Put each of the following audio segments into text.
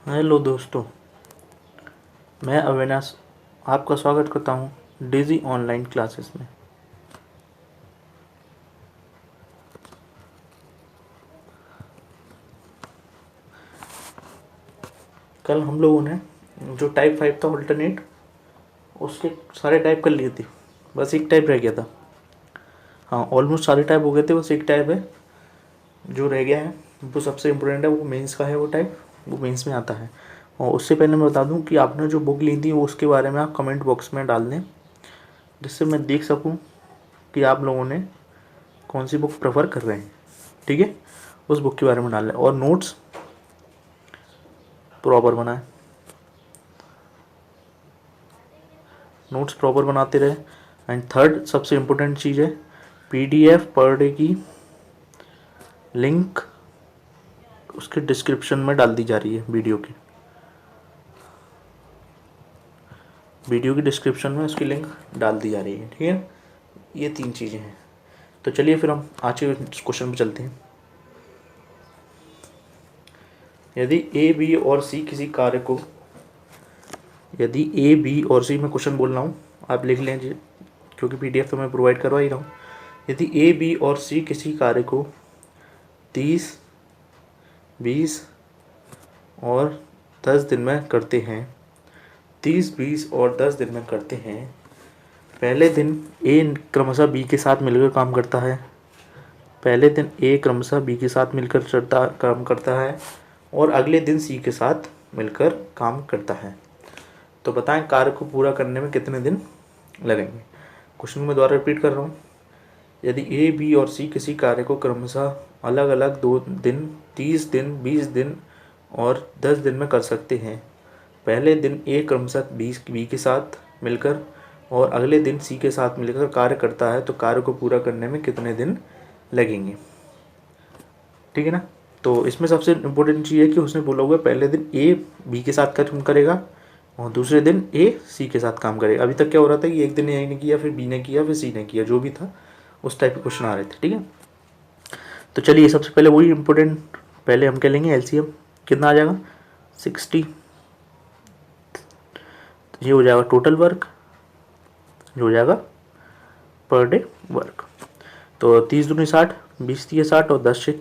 Hello दोस्तों, मैं अविनाश आपका स्वागत करता हूँ डेजी ऑनलाइन क्लासेस में। कल हम लोगों ने जो टाइप 5 था अल्टरनेट, उसके सारे टाइप कर लिए थे। बस एक टाइप रह गया था। हाँ, ऑलमोस्ट सारे टाइप हो गए थे, बस एक टाइप है जो रह गया है। वो सबसे इम्पोर्टेंट है, वो मेंस का है। वो टाइप वो मेंस में आता है। और उससे पहले मैं बता दूं कि आपने जो बुक ली थी वो उसके बारे में आप कमेंट बॉक्स में डाल दें, जिससे मैं देख सकूं कि आप लोगों ने कौन सी बुक प्रेफर कर रहे हैं। ठीक है, उस बुक के बारे में डाल दें और नोट्स प्रॉपर बनाएं। नोट्स प्रॉपर बनाते रहे। एंड थर्ड सबसे इम्पोर्टेंट चीज़ है, पीडीएफ पर डे की लिंक उसके डिस्क्रिप्शन में डाल दी जा रही है। वीडियो की डिस्क्रिप्शन में उसकी लिंक डाल दी जा रही है। ठीक है, ये 3 चीज़ें हैं। तो चलिए फिर हम आज के क्वेश्चन पे चलते हैं। यदि ए बी और सी किसी कार्य को, यदि ए बी और सी, मैं क्वेश्चन बोल रहा हूँ, आप लिख लें जी, क्योंकि पीडीएफ तो मैं प्रोवाइड करवा ही रहा हूँ। यदि ए बी और सी किसी कार्य को 30, 20 और 10 दिन में करते हैं, 30, 20 और 10 दिन में करते हैं। पहले दिन ए क्रमशः बी के साथ मिलकर काम करता है। पहले दिन ए क्रमशः बी के साथ मिलकर काम करता है और अगले दिन सी के साथ मिलकर काम करता है। तो बताएं कार्य को पूरा करने में कितने दिन लगेंगे। क्वेश्चन में दोबारा रिपीट कर रहा हूँ। यदि ए बी और सी किसी कार्य को क्रमशः अलग अलग 2 दिन, 30 दिन, 20 दिन और 10 दिन में कर सकते हैं। पहले दिन ए क्रमशः बी के साथ मिलकर और अगले दिन सी के साथ मिलकर कार्य करता है, तो कार्य को पूरा करने में कितने दिन लगेंगे। ठीक है ना। तो इसमें सबसे इम्पोर्टेंट चीज़ है कि उसने बोला हुआ है पहले दिन ए बी के साथ काम करेगा और दूसरे दिन ए सी के साथ काम करेगा। अभी तक क्या हो रहा था कि एक दिन ए ने किया, फिर बी ने किया, फिर सी ने किया, जो भी था उस टाइप के क्वेश्चन आ रहे थे। ठीक है, तो चलिए सबसे पहले वही इम्पोर्टेंट, पहले हम क्या लेंगे एलसीएम। कितना आ जाएगा 60। ये हो जाएगा टोटल वर्क, ये हो जाएगा पर डे वर्क। तो 30 दूनी 60, 20 तीय 60 और 10 छः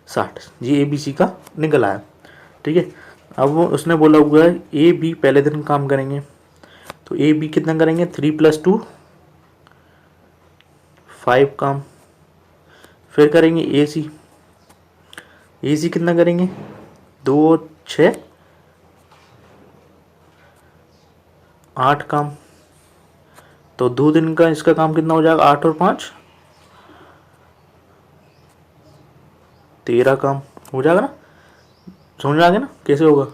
60। ये ए बी सी का निकल आया। ठीक है, अब वो उसने बोला हुआ है ए बी पहले दिन काम करेंगे, तो ए बी कितना करेंगे 3 + 2 5 काम। फिर करेंगे ए सी कितना करेंगे 2 6 8 काम। तो 2 दिन का इसका काम कितना हो जाएगा 8 और 5 13 काम हो जाएगा ना। समझ आ गया ना कैसे होगा,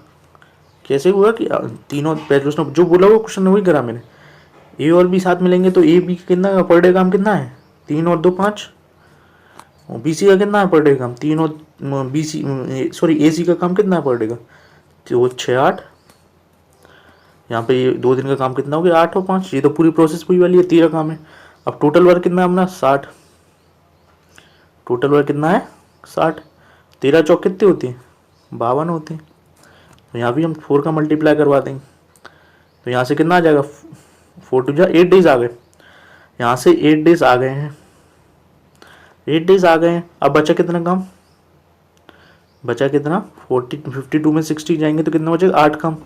कैसे हुआ कि तीनों पहले उसने जो बोला वो क्वेश्चन वही करा मैंने। ए और बी साथ मिलेंगे तो ए बी कितना पर डे काम कितना है 3 और 2 5, और बी सी का कितना है पर डे काम 3 और बी सी सॉरी ए सी का काम कितना है पर डे का, तो 6 8। यहाँ पे ये 2 दिन का काम कितना हो गया 8 और 5। ये तो पूरी प्रोसेस पूरी वाली है, 13 काम है। अब टोटल वर्क कितना है अपना 60। टोटल वर्क कितना है 60। 13 चौक कितने होते हैं 52 होते हैं। तो यहाँ भी हम 4 का मल्टीप्लाई करवा देंगे, तो यहाँ से कितना आ जाएगा 4 टू जा 8 डेज आ गए। यहाँ से 8 डेज आ गए हैं, 8 डेज आ गए हैं। अब बचा कितना काम, बचा कितना 52 में 60 जाएंगे तो कितना बचेगा 8 काम।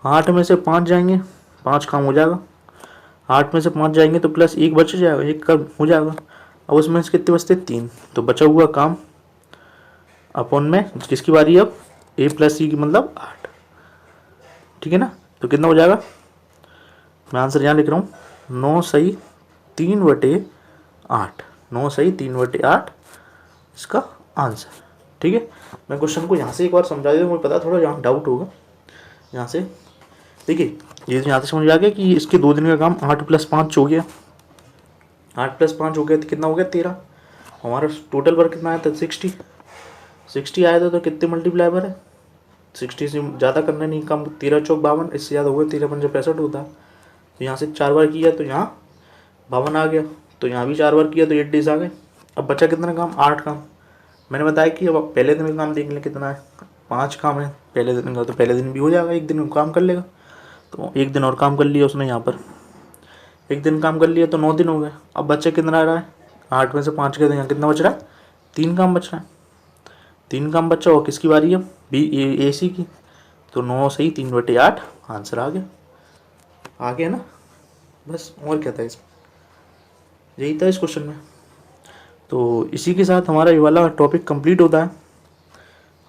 8 में से 5 जाएंगे, 5 काम हो जाएगा। 8 में से 5 जाएंगे तो प्लस 1 बच जाएगा, 1 का हो जाएगा। अब उसमें से कितने बचते 3, तो बचा हुआ काम अपॉन में किसकी बारी है अब ए प्लस सी की, मतलब 8। ठीक है ना, तो कितना हो जाएगा, मैं आंसर यहाँ लिख रहा हूँ 9 सही 3/8। 9 सही 3/8 इसका आंसर। ठीक है, मैं क्वेश्चन को यहाँ से एक बार समझा देता हूँ, मुझे पता थोड़ा यहाँ डाउट होगा। यहाँ से देखिए, ये यहाँ से समझ आ गया कि इसके 2 दिन का काम 8 + 5 हो गया। 8 + 5 हो गया तो कितना हो गया 13। हमारा टोटल वर्क कितना आया था 60 आया था, तो कितने मल्टीप्लाई है 60 से ज़्यादा करना नहीं काम। 13 चौक 52, इससे ज़्यादा हो गया 13 पंजे 65 होता है। तो यहाँ से 4 बार किया तो यहाँ 52 आ गया, तो यहाँ भी 4 बार किया तो 8 डेज आ गए। अब बचा कितना काम 8 काम। मैंने बताया कि अब पहले दिन का काम देख लें कितना है 5 काम है पहले दिन का, तो पहले दिन भी हो जाएगा, एक दिन काम कर लेगा। तो एक दिन और काम कर लिया उसने यहाँ पर, एक दिन काम कर लिया तो 9 दिन हो गए। अब बच्चे कितना रहा है, 8 में से 5 के, यहाँ कितना बच रहा है, 3 काम बच रहा है। 3 काम बचा, और किसकी बारी है, ए सी की। तो 9 सही 3/8 आंसर आ गया ना। बस और क्या था इसमें, यही था इस क्वेश्चन में। तो इसी के साथ हमारा ये वाला टॉपिक कंप्लीट होता है,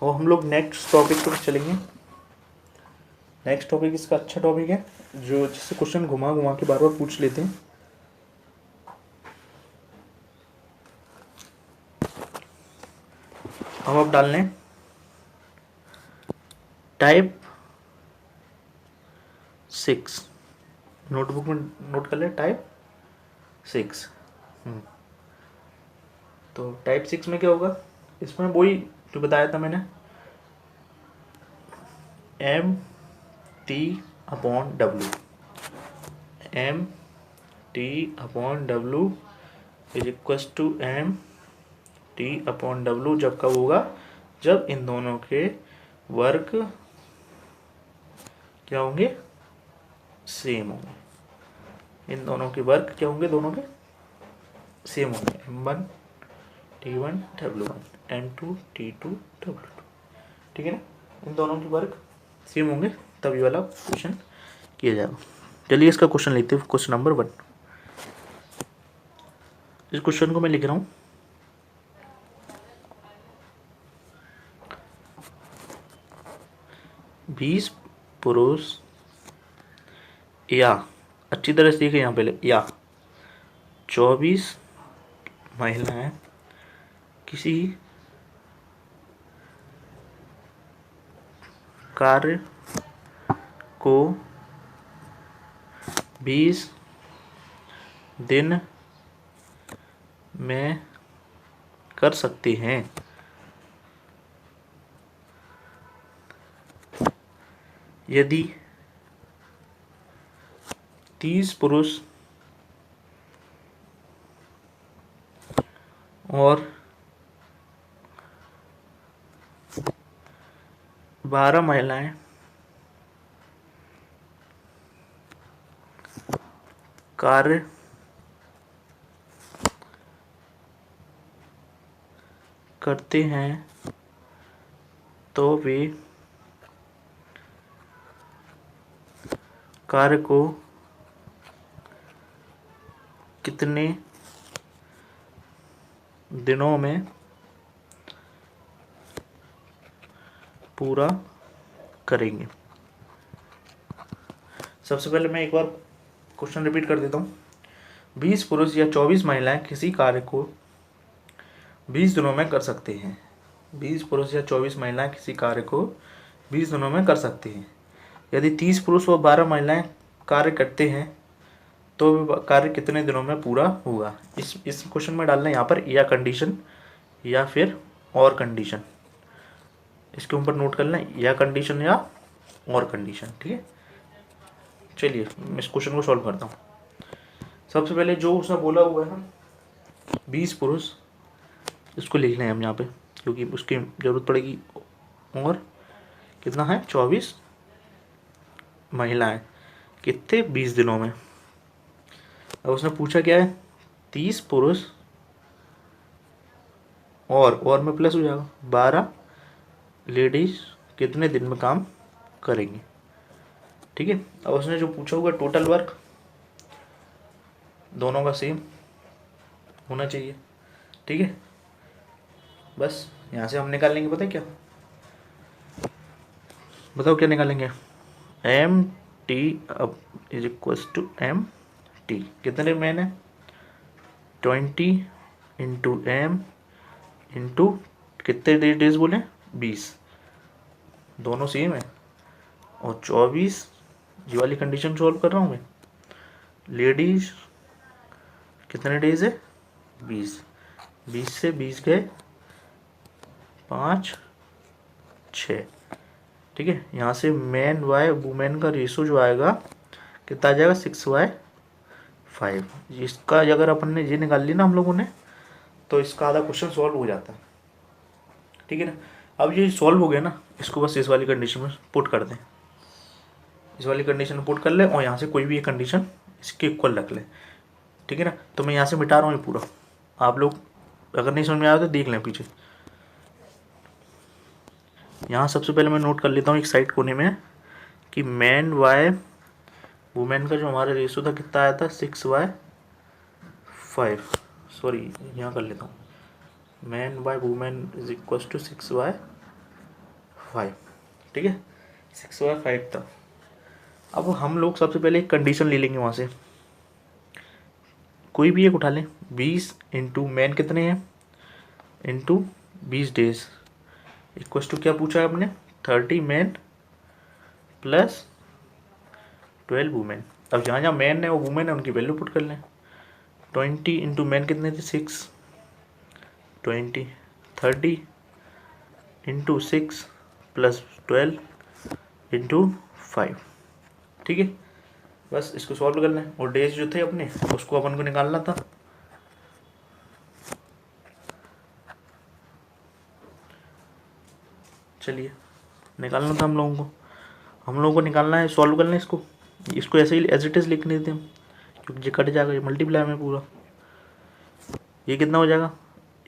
और हम लोग नेक्स्ट टॉपिक पर चलेंगे। नेक्स्ट टॉपिक इसका अच्छा टॉपिक है, जो जिससे क्वेश्चन घुमा घुमा के बार बार पूछ लेते हैं। हम अब डाल लें टाइप 6, नोटबुक में नोट कर ले टाइप 6। तो टाइप 6 में क्या होगा, इसमें वही जो बताया था मैंने, MT/W, MT/W is equal to MT/W। जब कब होगा, जब इन दोनों के वर्क क्या होंगे, सेम होंगे। इन दोनों के वर्क क्या होंगे, दोनों के सेम होंगे, M1 T1 W1, M2 T2 W2। ठीक है ना, इन दोनों के वर्क सेम होंगे, तब ये वाला क्वेश्चन किया जाएगा। चलिए इसका क्वेश्चन लेते हैं, क्वेश्चन नंबर 1। इस क्वेश्चन को मैं लिख रहा हूँ, 20 पुरुष या, अच्छी तरह से देखिए यहाँ पहले, या 24 महिलाएं किसी कार्य को 20 दिन में कर सकते हैं। यदि 30 पुरुष और 12 महिलाएं कार्य करते हैं, तो वे कार्य को कितने दिनों में पूरा करेंगे। सबसे पहले मैं एक बार क्वेश्चन रिपीट कर देता हूँ। 20 पुरुष या 24 महिलाएं किसी कार्य को 20 दिनों में कर सकते हैं। 20 पुरुष या 24 महिलाएं किसी कार्य को 20 दिनों में कर सकते हैं। यदि 30 पुरुष और 12 महिलाएं कार्य करते हैं, तो कार्य कितने दिनों में पूरा होगा। इस क्वेश्चन में डालना है यहाँ पर या कंडीशन या फिर और कंडीशन, इसके ऊपर नोट करना है, या कंडीशन या और कंडीशन। ठीक है, चलिए मैं इस क्वेश्चन को सॉल्व करता हूँ। सबसे पहले जो उसने बोला हुआ है ना 20 पुरुष, इसको लिख लें हम यहाँ पे, क्योंकि उसकी ज़रूरत पड़ेगी। और कितना है, 24 महिलाएं, कितने, 20 दिनों में। अब उसने पूछा क्या है, 30 पुरुष और में प्लस हो जाएगा 12 लेडीज कितने दिन में काम करेंगे। ठीक है, अब उसने जो पूछा होगा टोटल वर्क दोनों का सेम होना चाहिए। ठीक है, बस यहाँ से हम निकाल लेंगे, पता है क्या, बताओ क्या निकालेंगे, MT अब इज इक्वल टू MT, कितने मैन है, 20 इंटू M इंटू कितने डेज बोले, 20, दोनों सेम है। और 24, ये वाली कंडीशन सॉल्व कर रहा हूँ मैं, लेडीज कितने डेज है, 20, 20 से 20 गए 5 6। ठीक है, यहाँ से मैन वाई वुमेन का रेशो जो आएगा कितना आ जाएगा, 6/5। इसका अगर अपन ने ये निकाल ली ना हम लोगों ने, तो इसका आधा क्वेश्चन सॉल्व हो जाता है। ठीक है ना, अब ये सॉल्व हो गया ना, इसको बस इस वाली कंडीशन में पुट कर दें, इस वाली कंडीशन में पुट कर ले और यहाँ से कोई भी एक कंडीशन इसके इक्वल रख ले, ठीक है ना। तो मैं यहाँ से मिटा रहा हूँ ये पूरा, आप लोग अगर नहीं समझ में आया तो देख लें पीछे। यहाँ सबसे पहले मैं नोट कर लेता हूँ एक साइड कोने में कि मैन वाई वुमेन का जो हमारा रेशो था कितना आया था 6/5, सॉरी यहाँ कर लेता हूँ, man by women is equal to 6/5, ठीक है 6/5 था। अब हम लोग सबसे पहले एक कंडीशन ले लेंगे वहाँ से, कोई भी एक उठा लें, 20 इंटू मैन कितने हैं इंटू 20 डेज इक्वल टू क्या पूछा है आपने 30 मैन प्लस 12 वुमेन। अब जहाँ जहाँ मैन है और वुमेन है उनकी वैल्यू पुट कर लें, 20 इंटू मैन कितने थे 6, 20, 30 इंटू 6 प्लस 12 इंटू 5, ठीक है। बस इसको सॉल्व कर लें और डेज जो थे अपने उसको अपन को निकालना था। चलिए निकालना था हम लोगों को निकालना है, सॉल्व करना है इसको, इसको ऐसे ही एज इट इज़ लिख देते हम क्योंकि ये कट जाएगा, ये मल्टीप्लाई में पूरा, ये कितना हो जाएगा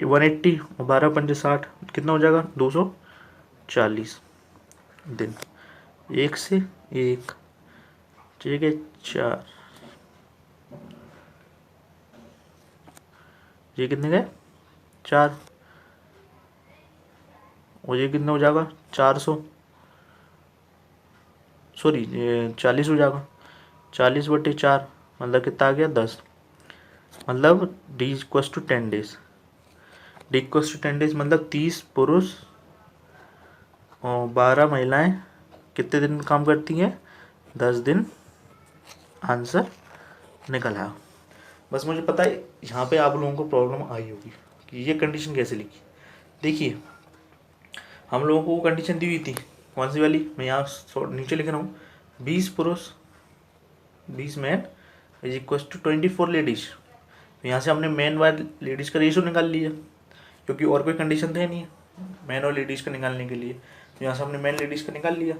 180 और 12×5 = कितना हो जाएगा 240 दिन, 1 से 1, ठीक है 4, ये कितने गए 4 और ये कितना हो जाएगा 400, सॉरी 40 हो जाएगा, 40/4 मतलब कितना आ गया 10, मतलब D = 10 डेज, D = 10 डेज मतलब 30 पुरुष और 12 महिलाएं कितने दिन काम करती हैं 10 दिन, आंसर निकल आया। बस मुझे पता है यहाँ पे आप लोगों को प्रॉब्लम आई होगी कि ये कंडीशन कैसे लिखी। देखिए हम लोगों को वो कंडीशन दी हुई थी कौन सी वाली, मैं यहाँ नीचे लिख रहा हूँ 20 पुरुष 20 man is equal to 24 ladies. यहाँ से हमने मैन वाई लेडीज़ का रेशो निकाल लिया क्योंकि और कोई कंडीशन थे नहीं मैन और लेडीज़ का निकालने के लिए, तो यहाँ से हमने मैन लेडीज़ का निकाल लिया।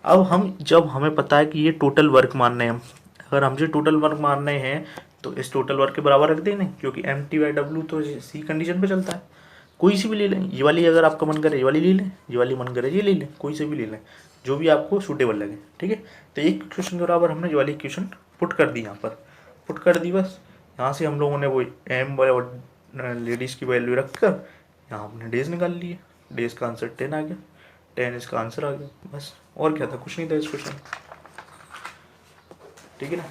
अब हम जब हमें पता है कि ये टोटल वर्क मानने हैं, अगर हमसे टोटल वर्क मानने हैं तो इस टोटल वर्क के बराबर रख दें, क्योंकि MT/W तो सी कंडीशन पे चलता है, कोई सी भी ले लें, ये वाली अगर आपका मन करे ये वाली ले लें, ये वाली मन करे ये ले लें, कोई से भी ले लें जो भी आपको सूटेबल लगे, ठीक है। तो एक क्वेश्चन के बराबर हमने ये वाली क्वेश्चन पुट कर दी, यहाँ पर पुट कर दी। बस यहाँ से हम लोगों ने वो एम और लेडीज़ की वैल्यू रख कर यहाँ हमने डेज निकाल लिए, डेज का आंसर 10 आ गया, 10 इसका आंसर आ गया, बस और क्या था, कुछ नहीं था इस क्वेश्चन, ठीक है ना।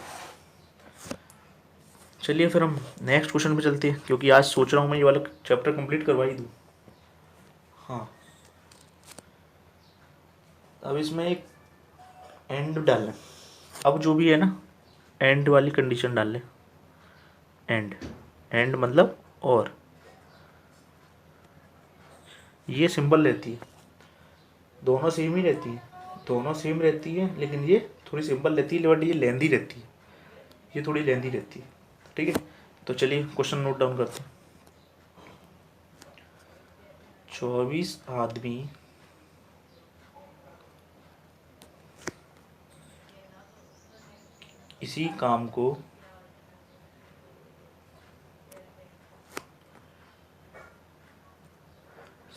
चलिए फिर हम नेक्स्ट क्वेश्चन पे चलते हैं क्योंकि आज सोच रहा हूँ मैं ये वाला चैप्टर कंप्लीट करवा ही दूँ। हाँ अब इसमें एक एंड डालना, अब जो भी है ना एंड वाली कंडीशन डाल लें, एंड एंड मतलब और, ये सिंपल रहती है, दोनों सेम ही रहती है, दोनों सेम रहती है लेकिन ये थोड़ी सिंपल रहती है बट ये लेंदी रहती है, ये थोड़ी लेंदी रहती है, ठीक है। तो चलिए क्वेश्चन नोट डाउन करते हैं। 24 आदमी इसी काम को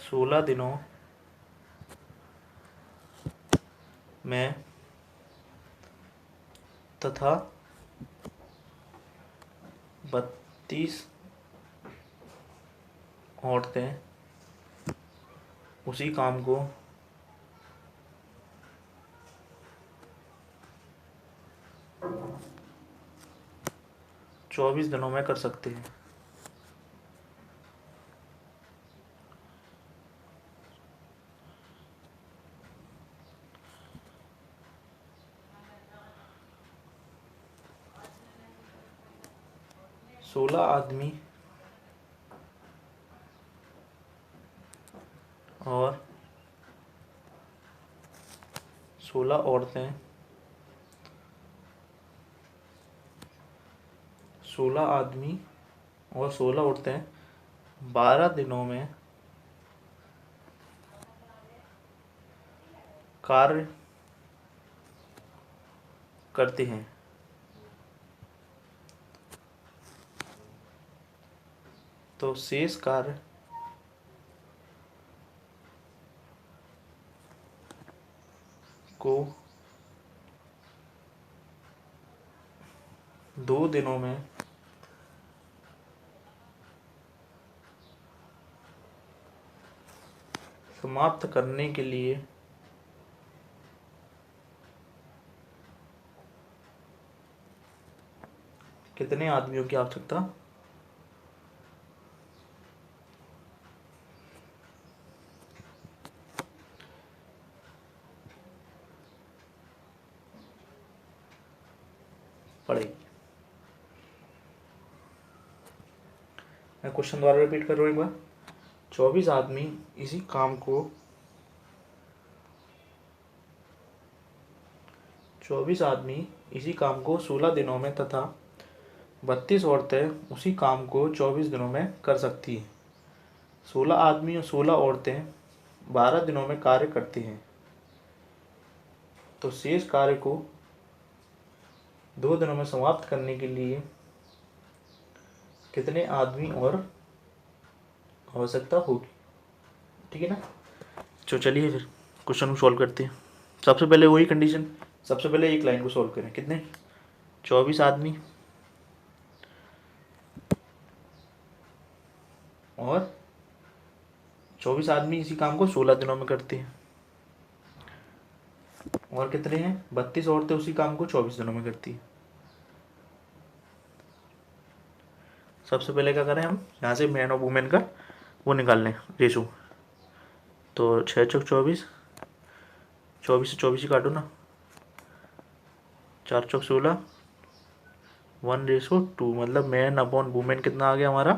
16 दिनों में तथा 32 औरतें उसी काम को 24 दिनों में कर सकते हैं। सोलह आदमी और 16 औरतें 16 आदमी और 16 औरतें 12 दिनों में कार्य करते हैं तो शेष कार्य को 2 दिनों में समाप्त करने के लिए कितने आदमियों की आवश्यकता पड़ेगी। मैं क्वेश्चन दोबारा रिपीट कर रहा हूँ एक बार। 24 आदमी इसी काम को 16 दिनों में तथा 32 औरतें उसी काम को 24 दिनों में कर सकती हैं। 16 आदमी और 16 औरतें 12 दिनों में कार्य करती हैं तो शेष कार्य को 2 दिनों में समाप्त करने के लिए कितने आदमी और आवश्यकता होगी। ठीक है ना। तो चलिए फिर क्वेश्चन को सॉल्व करते हैं। सबसे पहले वही कंडीशन, सबसे पहले एक लाइन को सॉल्व करें। कितने 24 आदमी और 24 आदमी इसी काम को 16 दिनों में करते हैं और कितने हैं 32 औरतें उसी काम को 24 दिनों में करती हैं। सबसे पहले क्या करें हम यहाँ से मैन और वुमेन का वो निकाल लें रेशो। तो 6 चौक 24, 24 से 24 ही काटो ना, 4 चौक 16, 1:2 मतलब मैन अपॉन वुमेन कितना आ गया हमारा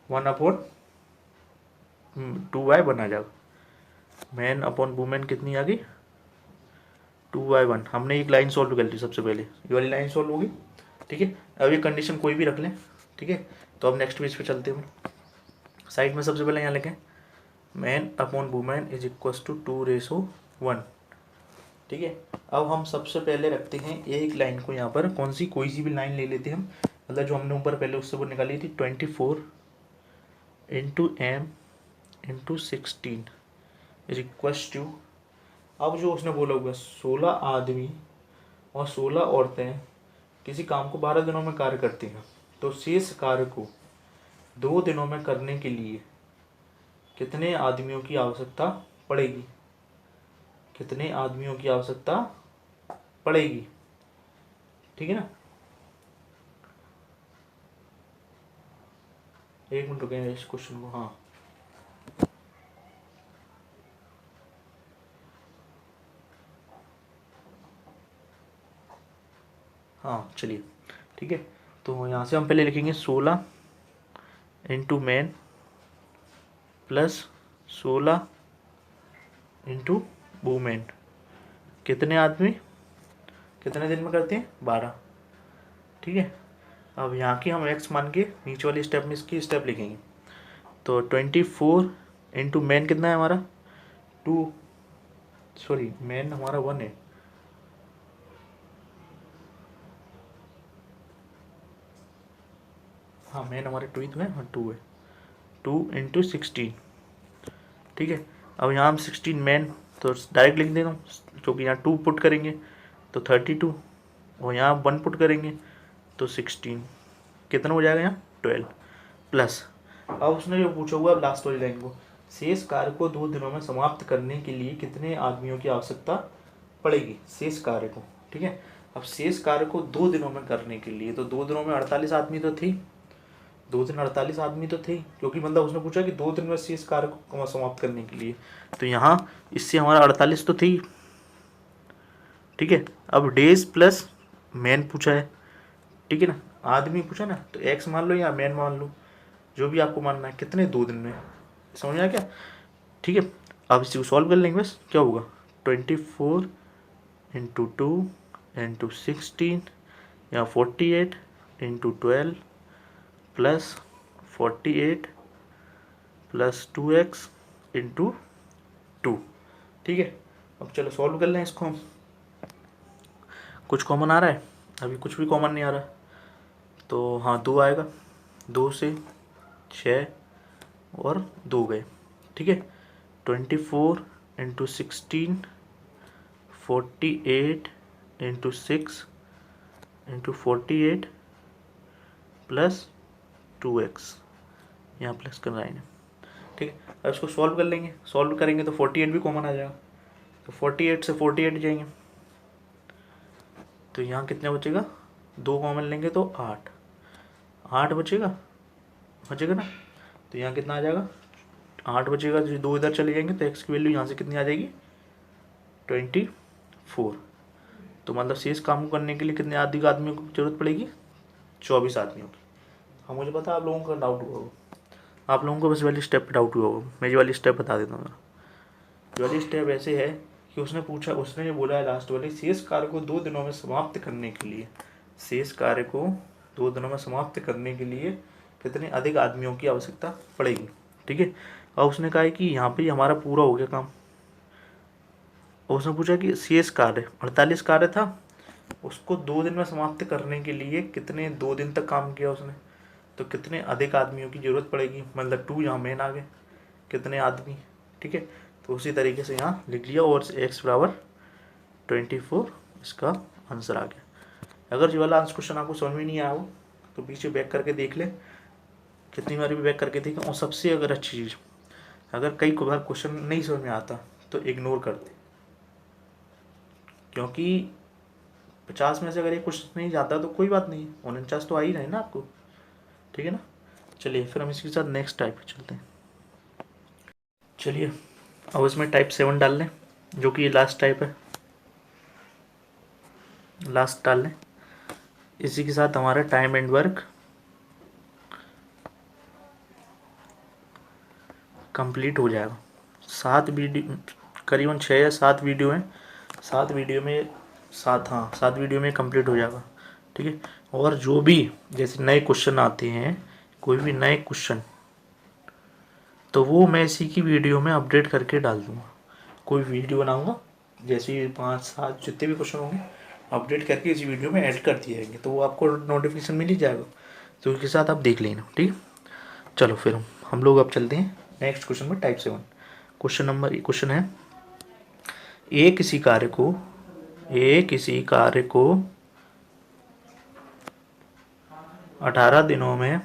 1/2/1 आ जाएगा। मैन अपॉन वुमेन कितनी आ गई 2/1। हमने एक लाइन सॉल्व कर ली सबसे पहले, ये वाली लाइन सॉल्व होगी। ठीक है। अब ये कंडीशन कोई भी रख लें। ठीक है। तो अब नेक्स्ट पेज पे चलते हैं। साइड में सबसे पहले यहाँ लिखें man upon women is equal to 2:1। ठीक है। अब हम सबसे पहले रखते हैं एक लाइन को यहाँ पर, कौन सी कोई सी भी लाइन ले लेते हैं हम, मतलब जो हमने ऊपर पहले उससे वो निकाली थी 24 × m × 16 इज इक्वल टू, अब जो उसने बोला होगा 16 आदमी और 16 औरतें किसी काम को 12 दिनों में कार्य करती हैं तो शेष कार्य को 2 दिनों में करने के लिए कितने आदमियों की आवश्यकता पड़ेगी, कितने आदमियों की आवश्यकता पड़ेगी। ठीक है ना। एक मिनट रुकें इस क्वेश्चन को। हाँ चलिए ठीक है। तो यहाँ से हम पहले लिखेंगे 16 × मैन प्लस 16 × वुमेन। कितने आदमी कितने दिन में करते हैं 12। ठीक है। अब यहाँ की हम x मान के नीचे वाली स्टेप में इसकी स्टेप लिखेंगे। तो 24 × मैन कितना है हमारा 2, सॉरी मैन हमारा 1 है। हाँ मैन हमारे 2 ही तो है। हाँ 2 है। 2 × 16। ठीक है। अब यहाँ हम 16 मैन तो डायरेक्ट लिख देता हूँ, क्योंकि यहाँ 2 पुट करेंगे तो 32 और यहाँ 1 पुट करेंगे तो 16, कितना हो जाएगा यहाँ 12 प्लस। अब उसने जो पूछा हुआ अब लास्ट वाली लाइन को, शेष कार्य को 2 दिनों में समाप्त करने के लिए कितने आदमियों की आवश्यकता पड़ेगी शेष कार्य को। ठीक है। अब शेष कार्य को 2 दिनों में करने के लिए तो 2 दिनों में 48 आदमी तो थे, 2 दिन 48 आदमी तो थे, क्योंकि मतलब उसने पूछा कि 2 दिन में शेष कार्य को समाप्त करने के लिए, तो यहाँ इससे हमारा 48 तो थी। ठीक है। अब डेज प्लस मैन पूछा है। ठीक है ना। आदमी पूछा ना, तो एक्स मान लो या मैन मान लो, जो भी आपको मानना है। कितने 2 दिन में, समझ आया क्या। ठीक है। अब इसी को सॉल्व कर लेंगे बस। क्या होगा 24 × 2 × 16 या 48 × 12 प्लस 48 प्लस 2x × 2। ठीक है। अब चलो सॉल्व कर लें इसको हम। कुछ कॉमन आ रहा है? अभी कुछ भी कॉमन नहीं आ रहा, तो हाँ 2 आएगा। 2 से 6 और 2 गए, ठीक है। 24 into 16, 48 into 6 into 48 plus 2x, यहाँ प्लस करना है, ठीक है। अब इसको सॉल्व कर लेंगे, सॉल्व करेंगे तो 48 भी कॉमन आ जाएगा, तो 48 से 48 जाएंगे, तो यहाँ कितना बचेगा? 2 कॉमन लेंगे तो 8, 8 बचेगा ना, तो यहाँ कितना आ जाएगा? 8 बचेगा, जो 2 इधर चले जाएंगे तो x की वैल्यू यहाँ से कितनी आ जाएगी? 24। तो मतलब शेष काम को करने के लिए कितने अधिक आदमियों की जरूरत पड़ेगी? 24 आदमियों की। हाँ मुझे पता आप लोगों का डाउट हुआ होगा, आप लोगों को बस वाली स्टेप पे डाउट हुआ होगा, मैं ये वाली स्टेप बता देता हूँ। ये वाली स्टेप ऐसे है कि उसने ये बोला है लास्ट वाली, शेष कार्य को 2 दिनों में समाप्त करने के लिए, शेष कार्य को 2 दिनों में समाप्त करने के लिए कितने अधिक आदमियों की आवश्यकता पड़ेगी, ठीक है। और उसने कहा है कि यहाँ पे हमारा पूरा हो गया काम। और उसने पूछा कि शेष कार्य 48 कार्य था, उसको 2 दिन में समाप्त करने के लिए कितने 2 दिन तक काम किया उसने, तो कितने अधिक आदमियों की ज़रूरत पड़ेगी, मतलब 2 यहाँ मेन आ गए, कितने आदमी, ठीक है। तो उसी तरीके से यहाँ लिख लिया और x बराबर 24 इसका आंसर आ गया। अगर ये वाला आंसर क्वेश्चन आपको समझ में नहीं आया हो तो पीछे बैक करके देख लें, कितनी बार भी बैक करके देखें। और सबसे अगर अच्छी चीज़, अगर कई बार क्वेश्चन नहीं समझ में आता तो इग्नोर कर दें, क्योंकि 50 में से अगर ये क्वेश्चन नहीं जाता तो कोई बात नहीं, 49 तो आ ही रहे ना आपको, ठीक है ना। चलिए फिर हम इसके साथ नेक्स्ट टाइप पे चलते हैं। चलिए अब इसमें टाइप 7 डाल लें, जो कि ये लास्ट टाइप है, लास्ट डाल लें। इसी के साथ हमारा टाइम एंड वर्क कंप्लीट हो जाएगा। 7 वीडियो, करीबन 6 या 7 वीडियो हैं, 7 वीडियो में 7 वीडियो में कंप्लीट हो जाएगा, ठीक है। और जो भी जैसे नए क्वेश्चन आते हैं, कोई भी नए क्वेश्चन, तो वो मैं इसी की वीडियो में अपडेट करके डाल दूँगा। कोई वीडियो बनाऊँगा, जैसे 5-7 जितने भी क्वेश्चन होंगे अपडेट करके इसी वीडियो में ऐड कर दिए जाएंगे, तो वो आपको नोटिफिकेशन मिल ही जाएगा, तो उसके साथ आप देख लेना, ठीक। चलो फिर हम लोग अब चलते हैं नेक्स्ट क्वेश्चन में, टाइप 7। क्वेश्चन है, ए किसी कार्य को 18 दिनों में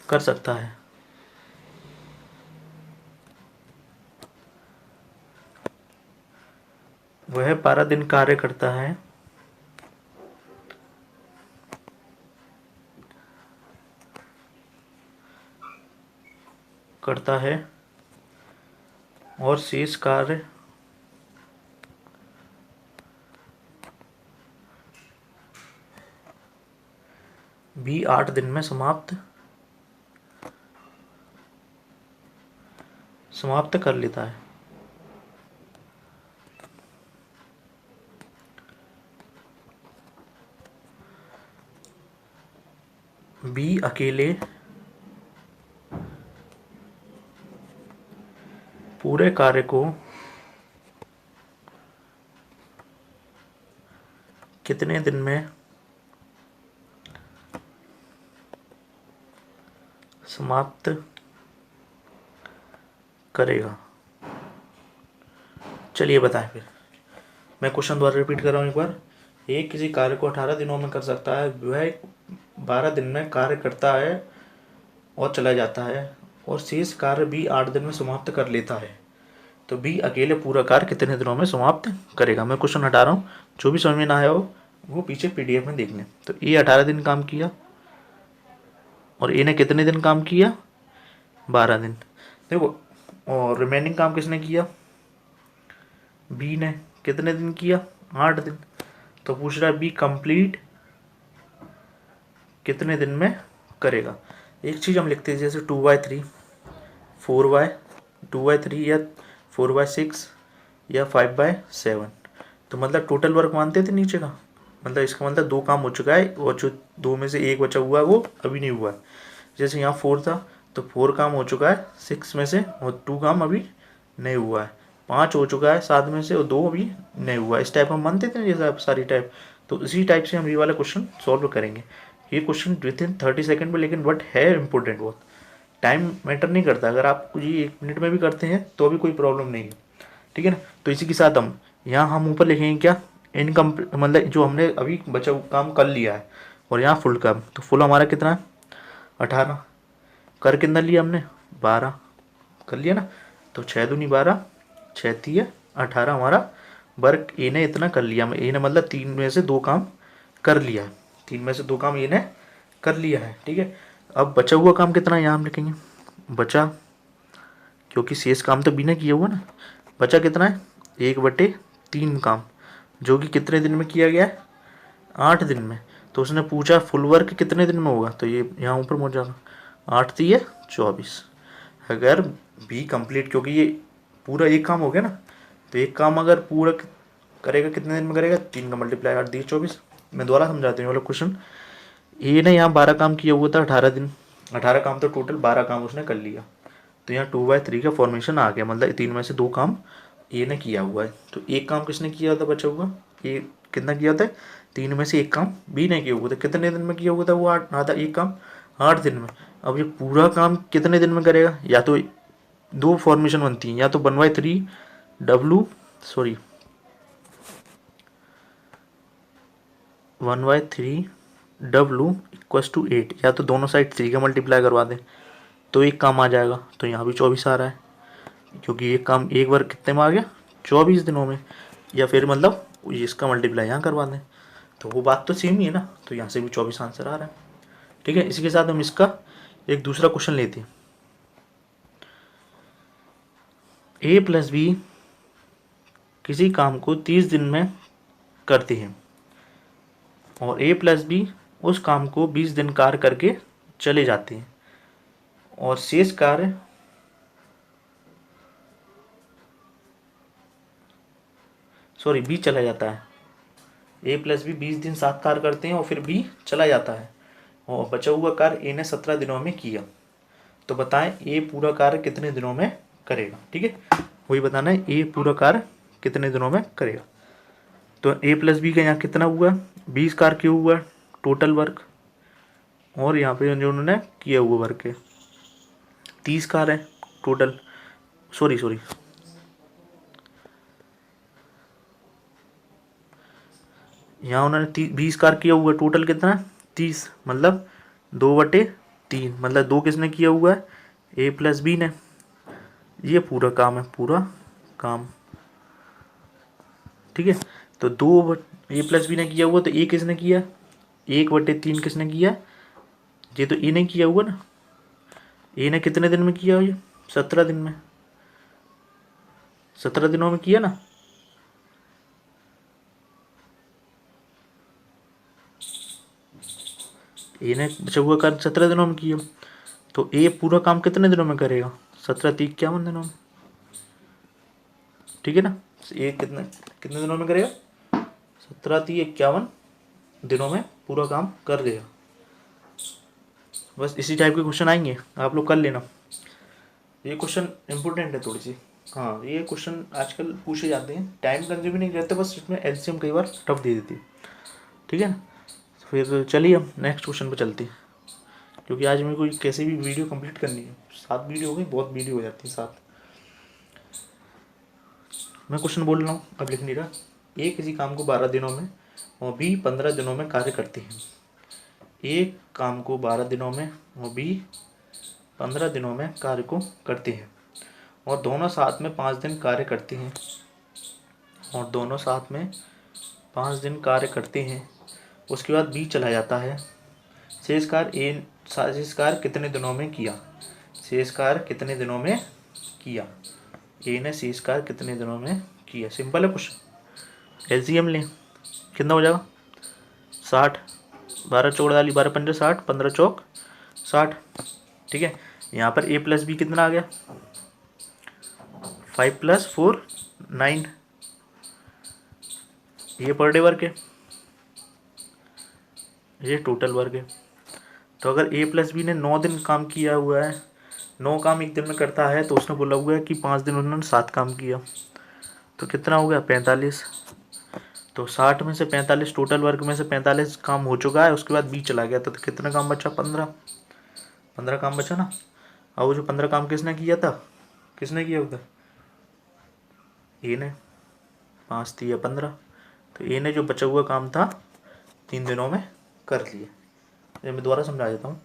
कर सकता है। वह 12 दिन कार्य करता है और शेष कार्य भी 8 दिन में समाप्त कर लेता है। बी अकेले पूरे कार्य को कितने दिन में समाप्त करेगा। चलिए बताएं फिर, मैं क्वेश्चन दोबारा रिपीट कर रहा हूँ एक बार। एक किसी कार्य को 18 दिनों में कर सकता है, वह 12 दिन में कार्य करता है और चला जाता है, और शेष कार्य भी 8 दिन में समाप्त कर लेता है। तो बी अकेले पूरा कार्य कितने दिनों में समाप्त करेगा। मैं क्वेश्चन हटा रहा हूँ, जो भी समझ में ना आया हो वो पीछे PDF में देख लें। तो ए 18 दिन काम किया और ए ने कितने दिन काम किया? 12 दिन। देखो, और रिमेनिंग काम किसने किया? बी ने। कितने दिन किया? 8 दिन। तो पूछ रहा है बी कंप्लीट कितने दिन में करेगा। एक चीज़ हम लिखते हैं जैसे 2/3, 2/3 या 4/6 या 5/7। तो मतलब टोटल वर्क मानते थे नीचे का, मतलब इसका मतलब 2 काम हो चुका है और जो 2 में से 1 बचा हुआ है वो अभी नहीं हुआ है। जैसे यहाँ 4 था तो 4 काम हो चुका है 6 में से, और 2 काम अभी नहीं हुआ है। 5 हो चुका है 7 में से, और 2 अभी नहीं हुआ है। इस टाइप हम मानते थे ना, जैसे आप सारी टाइप, तो इसी टाइप से हम ये वाला क्वेश्चन सॉल्व करेंगे। ये क्वेश्चन विद इन 30 सेकेंड में, लेकिन बट है इंपॉर्टेंट बहुत। टाइम मैटर नहीं करता, अगर आप ये 1 मिनट में भी करते हैं तो भी कोई प्रॉब्लम नहीं है, ठीक है ना। तो इसी के साथ हम ऊपर लिखेंगे क्या, इनकम्प्लीट, मतलब जो हमने अभी बचा काम कर लिया है, और यहाँ फुल काम। तो फुल हमारा कितना है 18, कर कितना लिया हमने 12 कर लिया ना। तो 6 दूनी 12, 6 3 18 हमारा वर्क ए ने इतना कर लिया। ए ने मतलब 3 में से 2 काम कर लिया है, 3 में से 2 काम ए ने कर लिया है, ठीक है। अब बचा हुआ काम कितना है यहाँ हम लिखेंगे, बचा, क्योंकि शेष काम तो बी ने किया हुआ ना। बचा कितना है 1/3 काम, जो कि कितने दिन में किया गया है 8 दिन में। तो उसने पूछा फुल वर्क कितने दिन में होगा, तो ये यहाँ ऊपर पहुँच जाएगा 8 3 24। अगर बी कंप्लीट, क्योंकि ये पूरा एक काम हो गया ना, तो एक काम अगर पूरा करेगा कितने दिन में करेगा, 3 का मल्टीप्लाई 8 दिए 24। मैं दोबारा समझाती हूँ वाला क्वेश्चन। ए ने यहाँ 12 काम किया हुआ था 18 दिन, 18 काम तो टोटल 12 काम उसने कर लिया। तो यहाँ 2/3 का फॉर्मेशन आ गया, मतलब 3 में से 2 काम ए ने किया हुआ है। तो एक काम किसने किया था बचा हुआ, ये कितना किया था 3 में से 1 काम बी ने किया हुआ था। कितने दिन में किया हुआ था वो, 8 आधा 1 काम 8 दिन में। अब ये पूरा काम कितने दिन में करेगा, या तो 2 फॉर्मेशन बनती हैं, या तो 1/3 W, sorry 1/3 W equals to 8, या तो दोनों साइड 3 का मल्टीप्लाई करवा दें तो एक काम आ जाएगा। तो यहाँ भी 24 आ रहा है, क्योंकि एक काम एक बार कितने में आ गया 24 दिनों में। या फिर मतलब इसका मल्टीप्लाई यहाँ करवा दें, तो वो बात तो सेम ही है ना। तो यहाँ से भी 24 आंसर आ रहा है, ठीक है। इसी के साथ हम इसका एक दूसरा क्वेश्चन लेते हैं। ए प्लस बी किसी काम को 30 दिन में करते हैं, और ए प्लस बी उस काम को 20 दिन कार्य करके चले जाते हैं, और शेष कार्य बी चला जाता है। ए प्लस बी 20 दिन साथ कार्य करते हैं और फिर बी चला जाता है, और बचा हुआ कार्य ए ने 17 दिनों में किया। तो बताएं ए पूरा कार्य कितने दिनों में करेगा, ठीक है। वही बताना है ए पूरा कार्य कितने दिनों में करेगा। तो ए प्लस बी का यहाँ कितना हुआ 20 कार्य क्यों हुआ टोटल वर्क, और यहाँ पे जो उन्होंने किया हुआ वर्क है 30 कार्य है टोटल, सॉरी यहाँ उन्होंने 20 कार्य किया हुआ टोटल कितना 30, मतलब 2/3, मतलब 2 किसने किया हुआ है ए प्लस बी ने। ये पूरा काम है, पूरा काम, ठीक है। तो 2 ए प्लस बी ने किया हुआ, तो ए किसने किया 1/3 किसने किया, ये तो ए ने किया हुआ ना। ए ने कितने दिन में किया ये 17 दिन में, 17 दिनों में किया ना। ए ने बचा हुआ कार्य 17 दिनों में किया, तो ए पूरा काम कितने दिनों में करेगा 17 3 51 दिनों में, ठीक है ना। ए कितने कितने दिनों में करेगा 17 3 51 दिनों में पूरा काम कर देगा। बस इसी टाइप के क्वेश्चन आएंगे, आप लोग कर लेना। ये क्वेश्चन इंपॉर्टेंट है थोड़ी सी, हाँ ये क्वेश्चन आजकल पूछे जाते हैं, टाइम कंज्यूम नहीं रहते, बस इसमें एलसीएम कई बार टफ दे देती है, ठीक है ना। फिर चलिए हम नेक्स्ट क्वेश्चन पे चलते हैं, क्योंकि आज मेरे को कैसे भी वीडियो कंप्लीट करनी है। 7 वीडियो हो गई, बहुत वीडियो हो जाती है 7। मैं क्वेश्चन बोल रहा हूँ, अब लिख नहीं रहा। ए किसी काम को 12 दिनों में और बी 15 दिनों में कार्य करते हैं। एक काम को 12 दिनों में और बी 15 दिनों में कार्य को करते हैं, और दोनों साथ में 5 दिन कार्य करते हैं, और दोनों साथ में 5 दिन कार्य करते हैं। उसके बाद बी चला जाता है। शेष कार्य कितने दिनों में किया, शेष कार्य कितने दिनों में किया, ए ने शेष कार्य कितने दिनों में किया। सिंपल है क्वेश्चन, एलसीएम लें कितना हो जाएगा 60, 12 चौक डाली 12 पंजे 60, 15 चौक 60, ठीक है। यहाँ पर ए प्लस बी कितना आ गया 5 + 4 9, ये पर डे वर्क है, ये टोटल वर्क है। तो अगर ए प्लस बी ने 9 दिन काम किया हुआ है 9 काम एक दिन में करता है तो उसने बोला हुआ है कि 5 दिन उन्होंने 7 काम किया, तो कितना हो गया 45। तो 60 में से 45 टोटल वर्क में से 45 काम हो चुका है, उसके बाद बी चला गया तो कितना काम बचा 15 काम बचा ना। और वो जो 15 काम किसने किया था, किसने किया उधर ए ने, 5 दिया 15, तो ए ने जो बचा हुआ काम था 3 दिनों में कर लिया। ये मैं दोबारा समझा देता हूँ।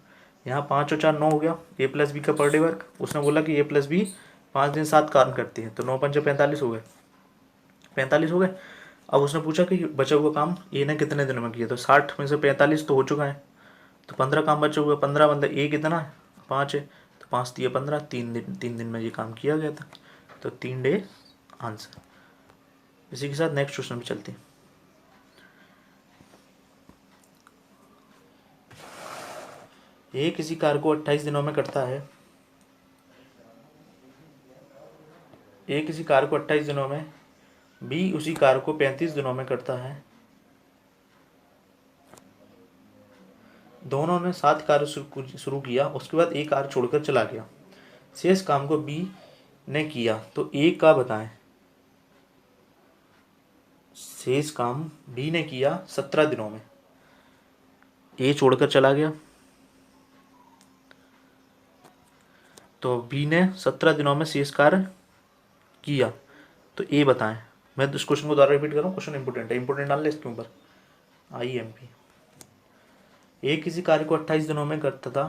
यहाँ 5 और 4 9 हो गया ए प्लस बी का पर डे वर्क। उसने बोला कि ए प्लस बी 5 दिन 7 काम करती है, तो 9 पंचे 45 हो गए, 45 हो गए। अब उसने पूछा कि बचा हुआ काम ए ने कितने दिन में किया, तो 60 में से 45 तो हो चुका है, तो 15 काम बचे हुए, 15 मतलब ए कितना है 5 है, तो 5 दिए 15, 3 दिन में ये काम किया गया था, तो 3 डे आंसर। इसी के साथ नेक्स्ट क्वेश्चन पे चलते हैं। ए किसी कार्य को 28 दिनों में करता है, ए किसी कार्य को 28 दिनों में, बी उसी कार्य को 35 दिनों में करता है। दोनों ने 7 कार्य शुरू किया, उसके बाद एक कार्य छोड़कर चला गया। शेष काम को बी ने किया, तो ए का बताएं। शेष काम बी ने किया 17 दिनों में, ए छोड़कर चला गया, तो बी ने 17 दिनों में शेष कार्य किया, तो ए बताएं। मैं इस क्वेश्चन को दोबारा रिपीट करूँ, क्वेश्चन इंपोर्टेंट है, इंपोर्टेंट डाल ले इसके ऊपर IMP। ए किसी कार्य को 28 दिनों में करता था,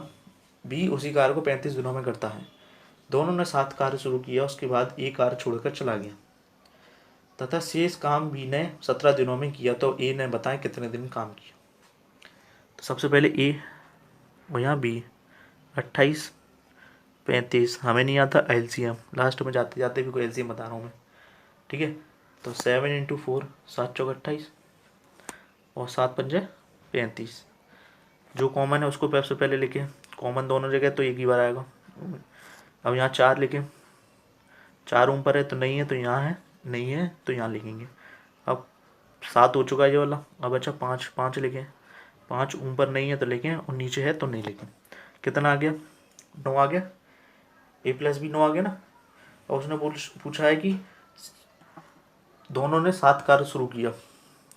बी उसी कार्य को 35 दिनों में करता है। दोनों ने 7 कार्य शुरू किया, उसके बाद एक कार्य छोड़कर चला गया तथा शेष काम बी ने 17 दिनों में किया, तो ए ने बताएं कितने दिन काम किया। तो सबसे पहले ए और यहाँ बी, 28 35, हमें नहीं आता LCM, लास्ट में जाते जाते भी कोई LCM बता रहा हूँ मैं, ठीक है। तो 7 × 4 7 चौक 28 और 7 पंजे 35। जो कॉमन है उसको सबसे पहले लिखे, कॉमन दोनों जगह तो एक ही बार आएगा। अब यहाँ 4 लिखें, 4 ऊपर है तो नहीं है, तो यहाँ है, नहीं है तो यहाँ लिखेंगे। अब 7 हो चुका है ये वाला, अब अच्छा 5 लिखें, 5 ऊपर नहीं है तो लिखें और नीचे है तो नहीं लिखें। कितना आ गया 9 आ गया, ए प्लस बी 9 आ गया ना। और उसने पूछा है कि दोनों ने 7 कार्य शुरू किया,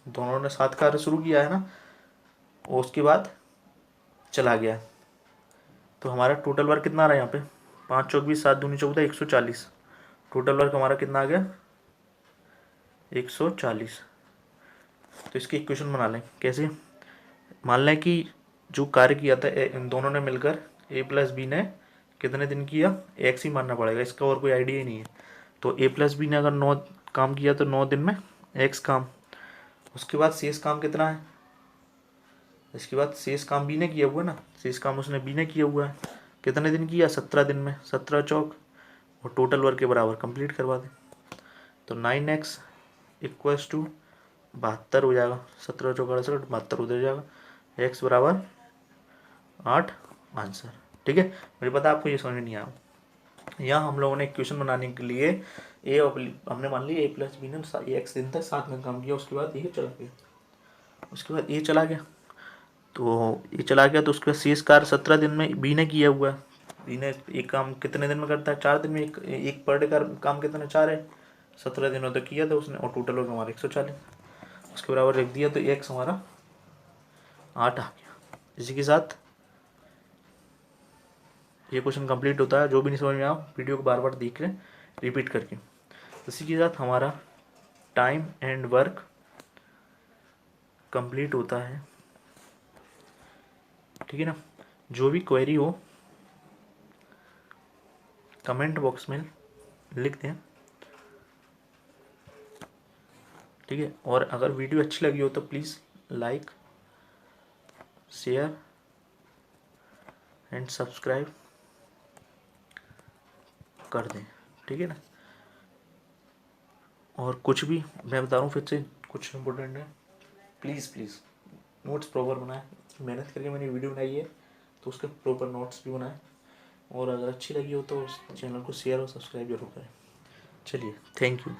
दोनों ने 7 कार्य शुरू किया है ना, और उसके बाद चला गया, तो हमारा टोटल वर्क कितना आ रहा है यहाँ पे 5 चौक 20 7 दूनी 14 140। टोटल वर्क हमारा कितना आ गया 140। तो इसकी इक्वेशन बना लें, कैसे, मान लें कि जो कार्य किया था इन दोनों ने मिलकर ए प्लस बी ने कितने दिन किया, एक्स ही मानना पड़ेगा, इसका और कोई आइडिया ही नहीं है। तो ए प्लस बी ने अगर 9 काम किया तो 9 दिन में एक्स काम, उसके बाद शेष काम कितना है, इसके बाद शेष काम बी ने किया हुआ है ना, शेष काम उसने बी ने किया हुआ है, कितने दिन किया 17 दिन में, 17 चौक और टोटल वर्क के बराबर कंप्लीट करवा दें, तो 9x = 72 हो जाएगा, 17 चौक 68 72 उधर जाएगा, x बराबर 8 आंसर। ठीक है, मुझे पता आपको ये समझ में नहीं आया। यहाँ हम लोगों ने इक्वेशन बनाने के लिए ए और हमने मान लिया ए प्लस बी ने x दिन तक साथ में काम किया, उसके बाद ए चला गया, उसके बाद ए चला गया, तो ये चला गया, तो उसके बाद शेष कार्य 17 दिन में बी ने किया हुआ है। बी ने एक काम कितने दिन में करता है 4 दिन में, एक पर डे का काम कितना 4 है, 17 दिनों तक किया था उसने, और टोटल वर्क हमारा 140, उसके बराबर रख दिया, तो एक्स हमारा 8 आ गया। इसी के साथ ये क्वेश्चन कंप्लीट होता है। जो भी नहीं समझ में आया वीडियो को बार बार देख लें रिपीट करके। इसी के साथ हमारा टाइम एंड वर्क कंप्लीट होता है, ठीक है ना। जो भी क्वेरी हो कमेंट बॉक्स में लिख दें, ठीक है। और अगर वीडियो अच्छी लगी हो तो please like share and subscribe कर दें, ठीक है ना। और कुछ भी मैं बता रहा हूँ फिर से, कुछ इम्पोर्टेंट है, प्लीज़ नोट्स प्रॉपर बनाएं। मेहनत करके मैंने वीडियो बनाई है तो उसके प्रॉपर नोट्स भी बनाएं, और अगर अच्छी लगी हो तो चैनल को शेयर और सब्सक्राइब जरूर करें। चलिए, थैंक यू।